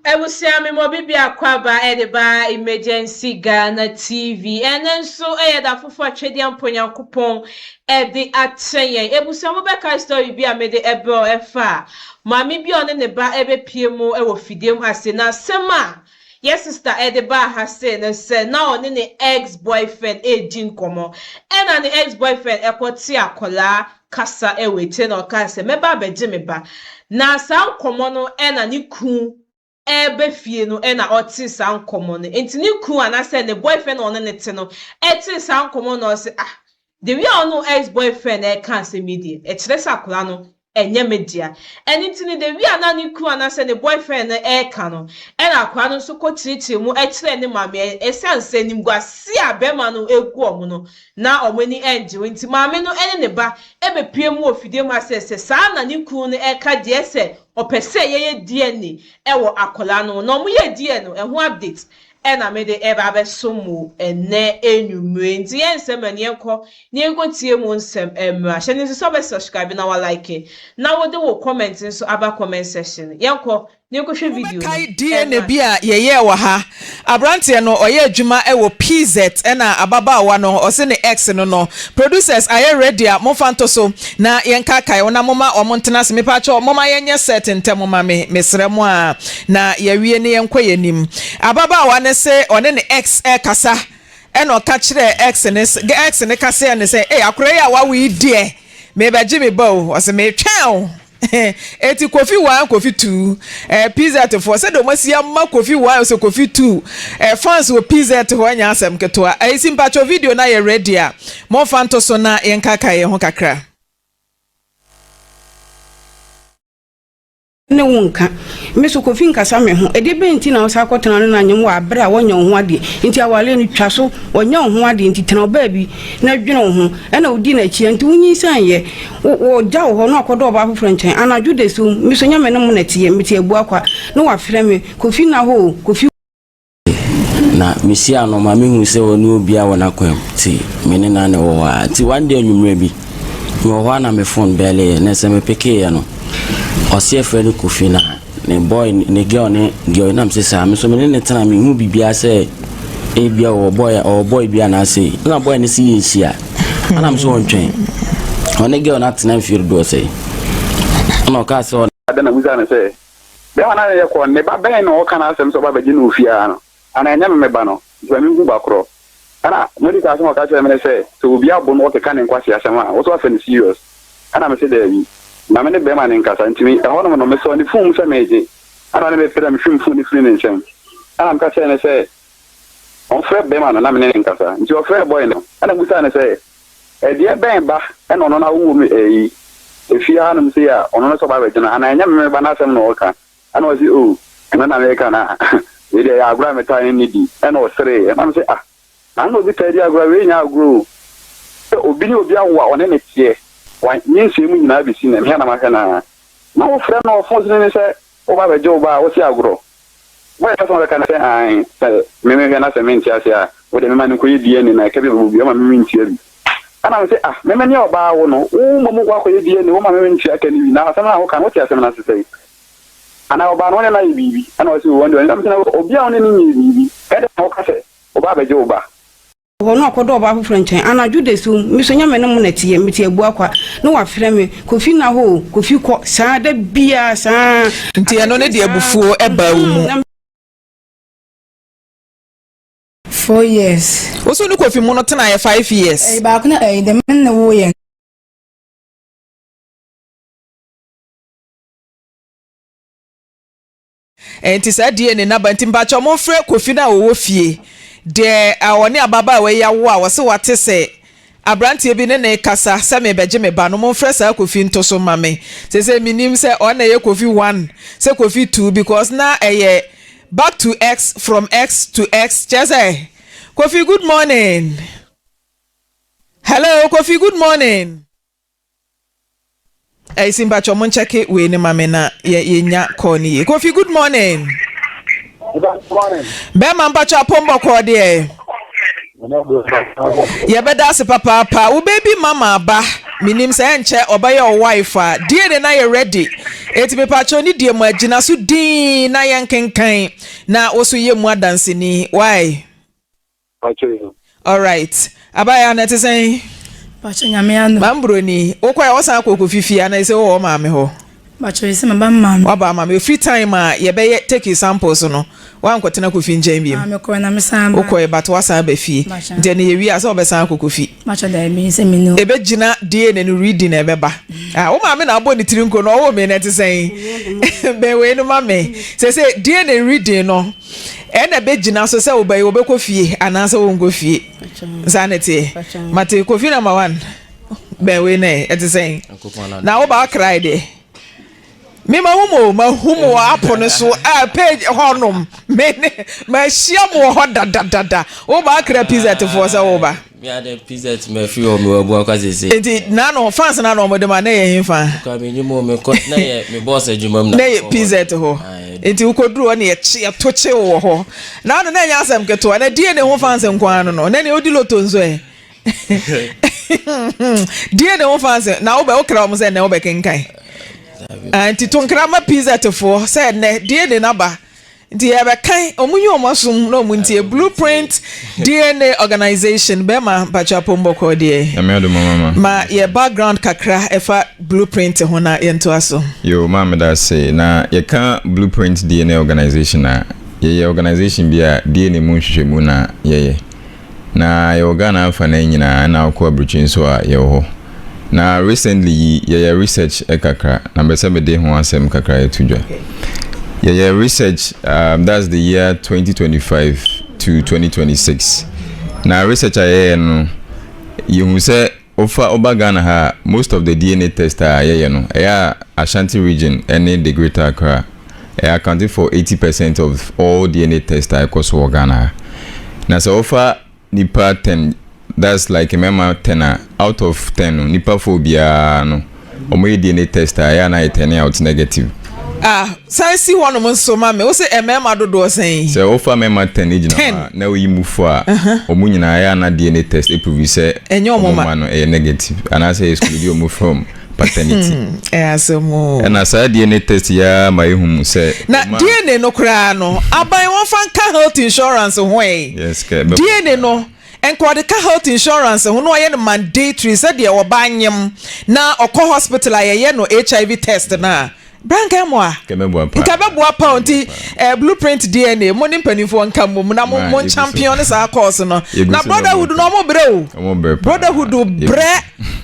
Ebusia me mo bibi akwaba edeba emergency Ghana TV enen so da fofo atwede amponyankopon ede atenye ebusia mo beka story bi amede ebro efa mami bi one ne ba ebepie mu ewo fidiem ase na sema yes sister edeba ha say na say na one ne ex boyfriend ejin komo ena ne ex boyfriend ekoti akola kasa ewete na okase meba beje meba na sa komo no ena ni ku ebe fie no na oti san komo no enti ni ku anase ne boyfriend on ne te no eti san komo no se the way ono ex boyfriend can say media e kire sakura no enye media enti ni the way ana ni ku anase ne boyfriend can no na akwa no so ko tirichi mu e kire ne mame esense nim gwase abema no egu omo no na omani enje enti mame no ene ne ba ebe pie mu ofide mu asese sa na ni ku no ka de ese opese ye DNA ewo akola no no mu ye DNA no eho update ena me de eba be somu ene enwumre nti ensem ene enko ni enko tie mu nsem emra hye ni so be subscribe na wa like na wo de wo comment so aba comment section yenko ni enko hwe video kai DNA bia ye wa ha abrante no oye adwuma ewo PZ ena ababa wa no ose ne X no producers are ready a mo fanto so na yenka kai ona moma omontena se mepa cho moma yenye set ntem mama me mesremo a na yewie ne yenko yenim ababa wa ne se one ne X kasa ena o ka kire X ne kasa ne se akure ya wa we die me ba jimi bo ose me twa eti kofi 1 kofi 2 pizza to for said o masia ma kofi 1 so kofi 2 fans wo pizza to ho nya asem keto a simpacho video na ye ready a mo fanto so na yenkaka ye ho kakra ne wonka meso kofi nkasa me ho ede be nti na osa kwotena no na nyem wa abra wonya ho ade nti awale ni twaso wonya ho ade nti tena ba bi na dwene ho ena odi na chi nti wunyi san ye wo ja ho no akodo ba afofro nchen anadwo de so meso nya me ne mo na tie meti abu akwa no wa frɛ me kofi na ho kofi na misia no ma me hu se woni obi a wona kwam ti me ne na ne wo wa ti one day anwumre bi wo ho na me phone bele na se me peke ya no osie friend kofi na ne boy ne girl na me say me so me ne tena me hu bibia say e bia o boy bia na say na boy ne si yeshia ana me so ontwen one girl na tena feel do say no ka so na muza na say be wana ye ko ne ba ben no ka na asem so ba beji no ofia no ana nya me ba no so me gu ba kro ana mo di ka so ka so me say so obi abo no ke kan nkwasi asem a wo so afa ni serious ana me say there na me ne be ma ne nkasa ntimi eho no me so ni fun se meje ana ne be fere me fun ni fun ni nsem ana me ka se ne se on fere be ma na me ne nkasa nti o fere boy no ana busa ne se e die ben ba e no na wo me efi ha no me se ya ono no so ba be jina ana nya me ba na asem no oka ana o si o na me ka na we dey agura me ta ni di e no sere ana me se ana no bi ta di agura we nya aguro obi ni obi awo one ne tie wa nyinse mu nyina bi si na me na maka na wo frɛ no fon ne se o ba beje o ba o si agro wa ya so ka na se ai me na se menti ase a wo de me ma ne ko yedie ni na ka bi bu ma me menti abi ana me se me ni o ba wo no wo mo kwa ko yedie ni wo ma me menti aka ni na asem na ho kan wo ti asem na se sei ana o ba no ne na bibi ana o si wo ndo na me se obi a one ni ni bibi e de ho ka se o ba beje o ba ho no akodo ba afofro nchen anadwo de so meso nya me ne mo na tie meti abu akwa no wa frɛ me kofi na ho kofi kɔ saa da bia saa nti eno ne de abufuo eba mu 4 years oso ni kofi mu no tena ye 5 years ba kuna de men na wo ye enti sa die ne na ba nti mba cho mo frɛ kofi na wo fie de awone ababa we ya wo a wo se wate se abrante bi ne kasa se me beje me ba no mo frɛ sa kofi nto so mame se minim se ona ye kofi 1 se kofi 2 because na back to X from X to X just Kofi good morning. Hello Kofi good morning. Simba cho mon check we ne mame na ye nya call ni Kofi good morning. Good morning. Be man pa cha pombo ko de. Ye be da se papa wo baby mama ba minim say enche obaya o wife DNA na ye ready eti me pacho ni die mu agina so din na ye nkenkan na oso ye mu adanse ni why pacho all right abaya na te say pacho nyame anu mambro ni okwa wo san akoko fifi ana say wo ma me ho pacho ese maba mam waba ma me free time ye be take samples no wan kwotena kofi njem biem me ko na me san okwa but wasa ba fi de na ye wi asa obesan akoko fi pacho da me se me no ebe gina DNA no reading ebeba wo ma me na abo ni tirinko no wo me na te say be we no ma me say DNA reading no ena be gina so say obai obekọ fie ananse wo ngo fie sanity mate kofi number 1 be we na e te say na wo ba cry de me ma humo apono so page honum me ma shiamo ho dadadada wo ba kra pizza to for say wo ba me ada pizza me fi o me obu akwa sese enti na no fans na no mo de ma na ye himfa ka me nyimo me ko na ye me boss adwumam na ye pizza to ho enti ukoduru na ye toche wo ho na no na nya asem keto na die ne ho fans nkwan no na ne odi loto nzo e die ne ho fans na wo ba wo kra mo say na wo be kenkan anti tonkrama pizza to for said ne DNA number nti ebe kan omunyu omasum no muntie Blueprint DNA organization be ma bacha pombo ko de ma ye background kakra efa Blueprint ho na yento aso yo ma da say na ye kan Blueprint DNA organization na ye organization bia DNA mu hwehwemu na ye na ye organa afa na nyina na akọ abruchin so a ye ho na recently ye research ekakra na be de ho asem kakra etudwa ye research that's the year 2025 to 2026 na research aye no you say oba Ghana ha most of the DNA tests aye no Ashanti region and the Greater Accra accounting for 80% of all DNA tests across Ghana na so offer nipa 10 that's like a mema 10 out of 10 nipa phobia no omo DNA test na 10 out negative sai one mo so ma me wo say mema dodo sen say offer mema 10 ejina na we yimufu a omo nyina na DNA test prove say enyo ma no negative and I say exclude omo from paternity asemo and as DNA test ya my hum say na DNA no kra no aban won fan ka health insurance ho yes DNA no enkwade ka health insurance ho no ye no mandatory said de wo banyem na okọ hospital aye no HIV test na branka mo a nkabeboa pounti Blueprint DNA mo ni mpanifo nka mo na mo champion sa course no na brotherhood no mo bre o brotherhood bre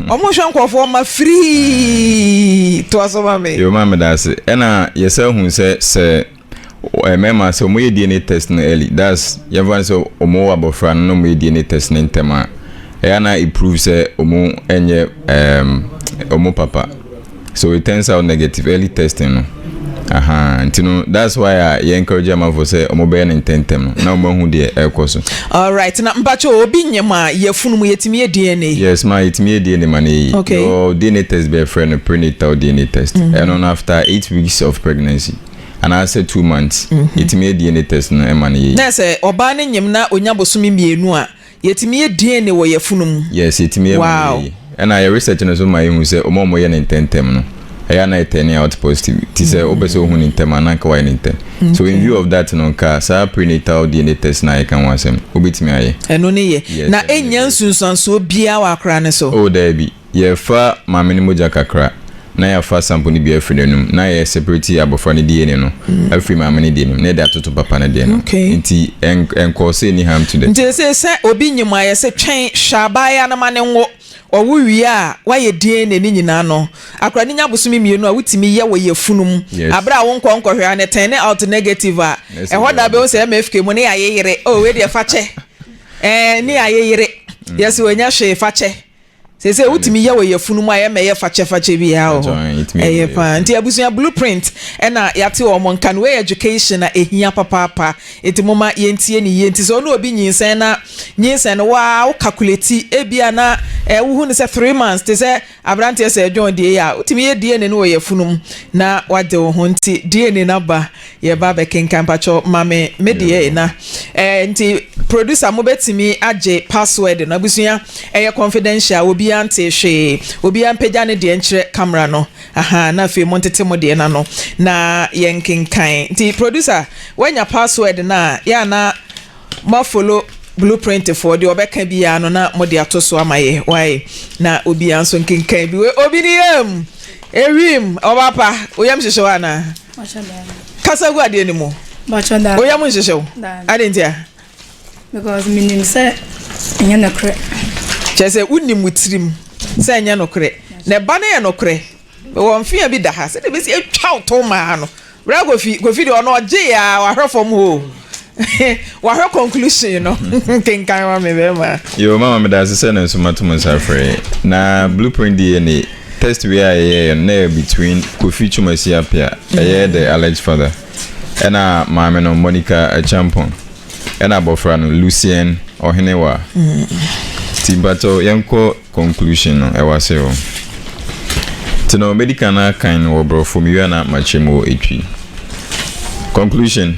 omo hwankofo ma free to asoma me yo ma me da se na yesa hu se mema so mo DNA test no early that's everyone so omo abofra no mo DNA test no ntema na improve say omo enye omo papa so it turns out negative early testing no that's why I encourage them for say omo be na intentem no na omo hu de ekoso all right na mpacho obi nyema yefunu mu yetimi DNA yes ma yetimi DNA mane your DNA test be friend prenatal DNA test and on after 8 weeks of pregnancy and I said 2 months yetimi DNA test no emane na say oba ne nyem na onyabosumi mienu a yetimi DNA wo yefunu mu yes yetimi emane and I research no so my who say omo ye na intentem no na 10 out positive ti say obeso hu intentem na ka wa intentem so in view of that no ka sa prenatal DNA test na I can wasem obetimi aye eno ne ye na enya nsunsanso bia wa akra ne so oh there be ye fa mameni moja kakra na ya fa sample ni bia frenum na ye separate abofra ne DNA no afri mameni DNA na da toto papa ne DNA nti enko say ni ham to the nti say obi nyima ye say twen shabaya na mane ngo owuwi a waye DNA ni nyina no akra ni nyabosumi mienu a wutimi ye wo yefunum abra wo nkonkɔhwe ne 10 out negative a hoda be wo say MFK mu ne ayeyere we de fache ni ayeyere yes we nya hwe fache sese wutimi ye wo yefunum a ye meye fache bia ho pa nti abusuya Blueprint na yate wo monka no education na ehia papa enti moma yentie ni yenti so no obi nyinsen na wa calculate ebia na wuhu ne se 3 months te se abrante se John de ya wutimi ye DNA no wo yefunum na wade wo ho nti DNA na ba ye ba be kenkan pacho mame medie na nti producer mo betimi age password na abusuya confidential obi ante hwe obi ampagya ne de enkyere camera no aha na fe montete mo de na no na yenkenkan nti producer wanya password na ya na ma follow blueprint for the obeka bia no na mo de atoso amaye why na obi anso nkenkan bi we obi ni ewim obapa oyam hwehwe ana kasa gu ade ni mo Bachanda. oyam hwehwe adentia Because meaning say enya na kre. Chese unim mutirim say enya no kre. Na ba na ye no kre. Wo mfia bi da ha say de be say atwa to ma no. Bra go fi de ono oje ya wa hwefom ho. Wa hwe conclusion no. Kenkan wa me be ma. Yo mama me da say na so matum safre. Na blueprint DNA test we are na between Kofi Chumasi Apia, the alleged father. And mama no Monica a champion. And abofra no Lucien Ohenewa. Tibato yanko conclusion no ewa se o. Tino medical na kind wo bro from you na machemo etwi. Conclusion.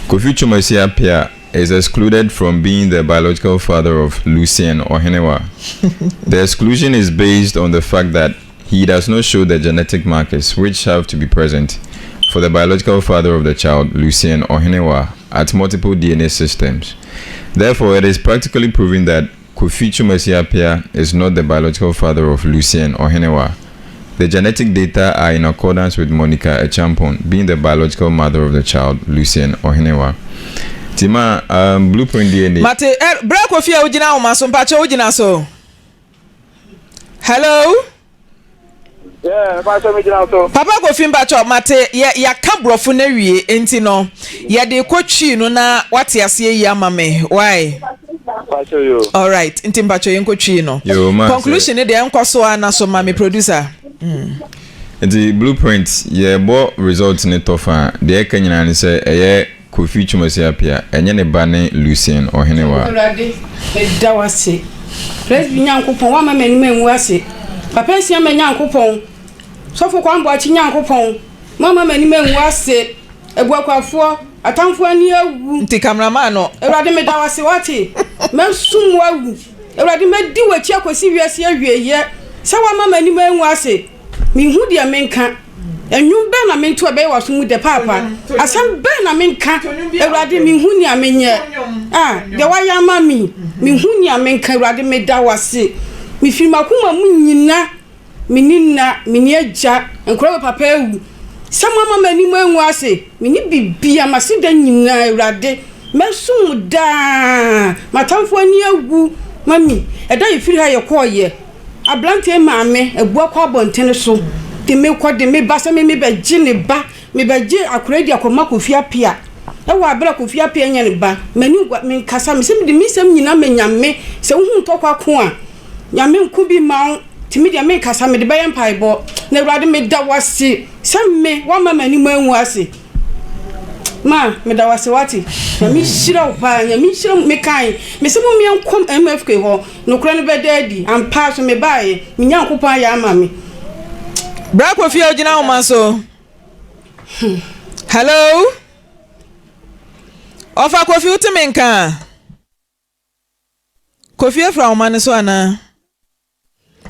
Kofi Chumasi Apia is excluded from being the biological father of Lucien Ohenewa. The exclusion is based on the fact that he does not show the genetic markers which have to be present for the biological father of the child, Lucien Ohenewa, at multiple DNA systems. Therefore, it is practically proven that Kofi Chumasi Apia is not the biological father of Lucien Ohenewa. The genetic data are in accordance with Monica Echampon being the biological mother of the child, Lucien Ohenewa. Tima, blueprint DNA. Mate, bra Kofi a ujina o maso mpacho ujina so. Hello? Yeah, mpacho me jina so. Papa Kofi mpacho mate ya ka brofo na wie enti no. Ya de kwatwi no na wate ase yi amame. Why? Mpacho yo. All right, enti mpacho yenkwatwi no. Conclusion de enkoso na so mame producer. The blueprint ye bo result ni tofa de kanyina ni se eye Kofi Chumasi Apia enye ne ba ne Lucien Ohenewa. Olade edawase. Praise Nyankopon wa mama ni menwu ase. Papa sia ma Nyankopon. Sofo kwa mbo achi Nyankopon. Mama mani menwu ase. Ebuakwafo atamfo ani awu. Nti cameraman no. Olade me dawase wate. Mesum wawu. Olade me di wachi akosi wiase awieye. Sa wa mama ni menwu ase. Mi hu dia menka. Enyu be na mentu be waso mu de papa. Asam be na menka. Ewrade mi hu ni amenye. De wa ya mami. Mi hu ni amenka ewrade me da wase. Mi fi makuma mu nyina. Mi nina, mi ni eja. Enkoro papa ewu. Sama mama ni mu enwu ase. Mi ni bibia masida nyina ewrade. Mesum da. Matamfo ani agu. Mami, eda ifiri ha ye koye. Ablante maame ebu akwa abonten so. De me kwa de me basa me be gine ba me be gi akoradi akoma Kofi Apia e wa abra Kofi Apia nya ne ba mani me kasa me se me de me sem nyina me nyame se hu ntokwa ko a nyame nku bi ma ti me de me kasa me de ba empaibo na Awurade me da wase se me wa mama ni manwu ase ma me da wase wati na mi shira opa nya mi shira me kai me se mo me enkom MFK ho no kura ne be dadi am pass me bae me Nyankopon ya ama me. Bra Kofi a ujina o maso. Hello? Ofa Kofi utimenka. Kofi efra o mane so ana.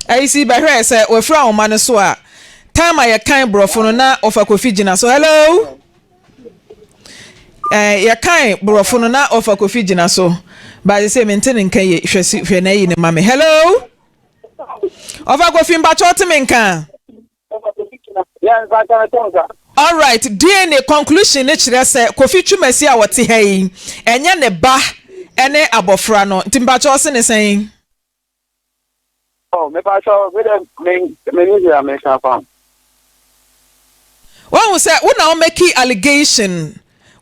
Aisi bahwe se we fra o mane so a. Time ya kan brofo no na ofa Kofi gina so. Hello? Ya kan brofo no na ofa Kofi gina so. Ba je se maintain nkan ye hwe na yi ne mame. Hello? Ofa Kofi mba cho utimenka. All right, DNA conclusion ne kire se Kofi Chumasi a wote ha yi enye ne ba ene abofra no ntimba cho se ne sen. Oh, me pa cho we me ni ya me ka fam. Wọ́n sẹ́ wọ́n na wọ́n make allegation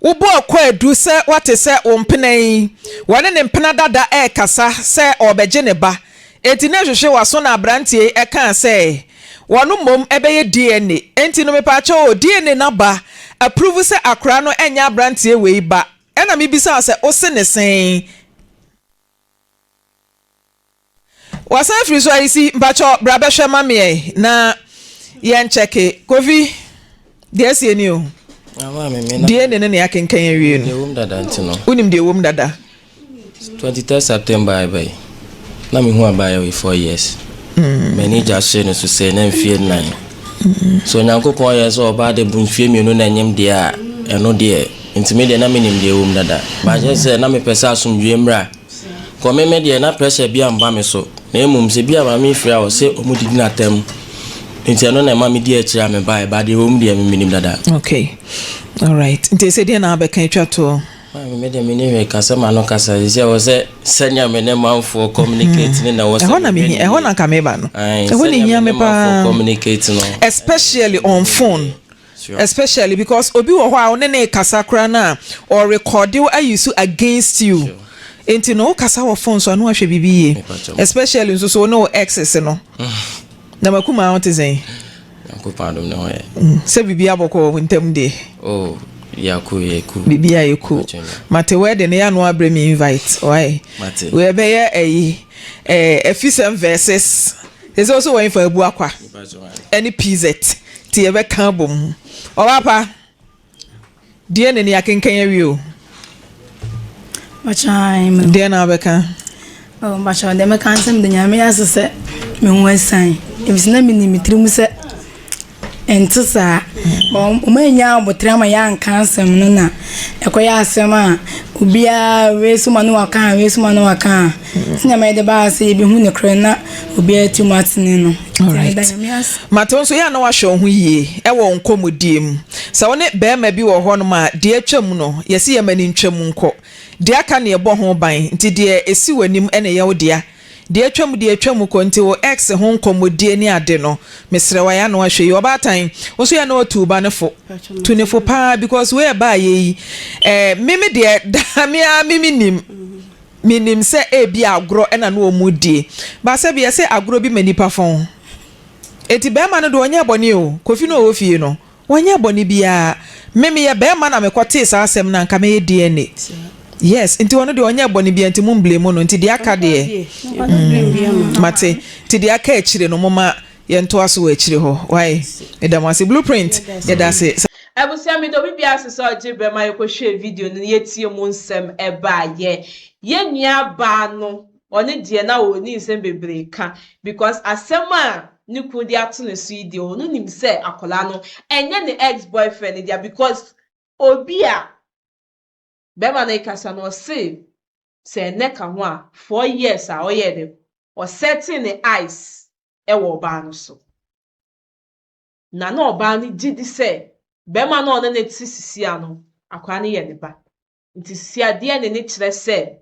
wọ́n bọ́ ọkọ̀ ẹ̀dú sẹ́ wọ́n ti sẹ́ wọ́n mpena yìí wọ́n ne mpena dada kasa sẹ́ ọ̀bẹ̀gye ne ba eti na hwehwẹ wà so na abrantie kan sẹ́ wonu mom ebeye DNA enti no mepacho DNA na ba approve se akra no enya brantie we ba ena me bisa se o se ne sen wasa free so isi mpacho brabe hwe mame na yen cheke Kofi de sie ni o DNA ne ya kenkan awie no wom dada ntino unim de wom dada 23 September by na me hu abaye we 4 years manager say no so say na mfie 9 so nyankopon yes oba de bunfie mienu na nyem de a eno de ntime de na menim de wom dada ba je say na me pesa asomdwe mra ko me de na pressure bi amba me so na emum se bi aba me fira o se omudidi na tem nti eno na ma me di akira me ba de wom de me menim dada. Okay, all right, nti se de na abeka twa to me de me ne kasa ma no kasa se o se senya me ne manfo communicate ne na wo se ehona na ka me ba no ehona hia me pa communicate no especially on phone. Sure. Especially because obi wo ho a one ne kasa kra na or record you use against you. Sure. Enti no kasa wo phone so no ahwe bibiye. Especially so no access no. Na makuma won tezen. Yakupa dum no ye. Se bibiya boko wintem de. Oh, yaku. Bibiya yaku. Mate we de ne ya no abre me invite. Why? Mate. We be ye Afisem versus. There's also one for Abu Akwa. Any PZ. Ti ebe kan bom. O papa. Die ne ne akenkan awie. Bachai. Die na abeka. Oh, bachai dem kan sem de nyame asese me nwansan. Ebisina minimitirim se entisa. Bo manya abotra ma ya nkan sem no na. Ekoya asem a obia wesuma no waka wesuma no waka. Sinya me de ba se bi hu ne kre na obia tumatini no. Alright. Maton so ya na wa hwe ho yie e wo nkomodiem. Sa woni be ma bi wo ho no ma de atwam no yesi ye mani ntwam nko. De aka ne ebo ho ban nti de esi wanim ene ye wo de atwam ko nti wo ex ho nkomodie ni ade no mesre wa ya na wa hwe ye obatan wo so ya na otu ba ne fo tu ne fo pa because we ba ye mimi de damia mimi nim minim se ebi agro ena no omudie ba se bi se agro bi manipa fon eti be ma no do onye boni o kofi no ofie no onye boni bia mimi ye be ma na mekote sa asem na nka me DNA. Yes, nti wono de onye boni bia nti mu blame no nti de aka de mate nti de aka ekire no moma ye nto aso ekire ho why edamase blueprint ye da se ebusia mi do bibia asese ojibre ma yekohwe video no yetie mu nsem eba ye nua ba no oni de na oni nsem bebre ka because asema niku di ato ne so ide onu nim se akola no enye ne ex boyfriend dia because obia bema na ikasa no se neka ho a 4 years a oyede o setting the eyes e wo ba no so na oba ni gidi se bema na ona na tisisi ano akwa ne ye ne ba nti sia de ne kire se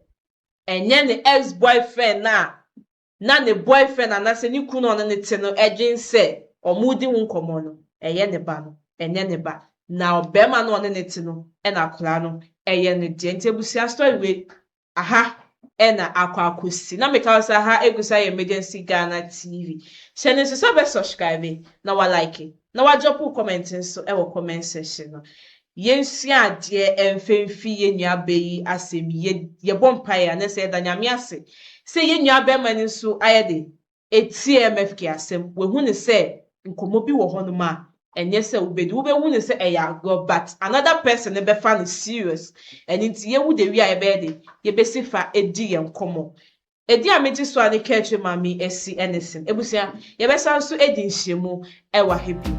enye ne ex boyfriend na ne boyfriend anase ni kunu ona ne te no edwin se omudi wonkomo no eye ne ba no enye ne ba na obema na ona ne te no e na akora no eye ne de nti ebusia story we aha ena akwakosi na meka sa ha egusa emergency Ghana TV channel so be subscribe na wa like na wa drop comment so e wo comment section no yensia ade emfemfi ye nua beyi asem ye bompae na se da nyame ase se ye nua be mani so ayede eti MFK asem we hu ne se nkomo bi wo ho no ma enye se ubedi ube hu ne se eya go but another person be fan serious and nti ye wu de wi a be de ye be sifa edi ye nkomo edi ameti so ane keche mami esi anything ebusia ye be san so edi nhyiemu e wa happy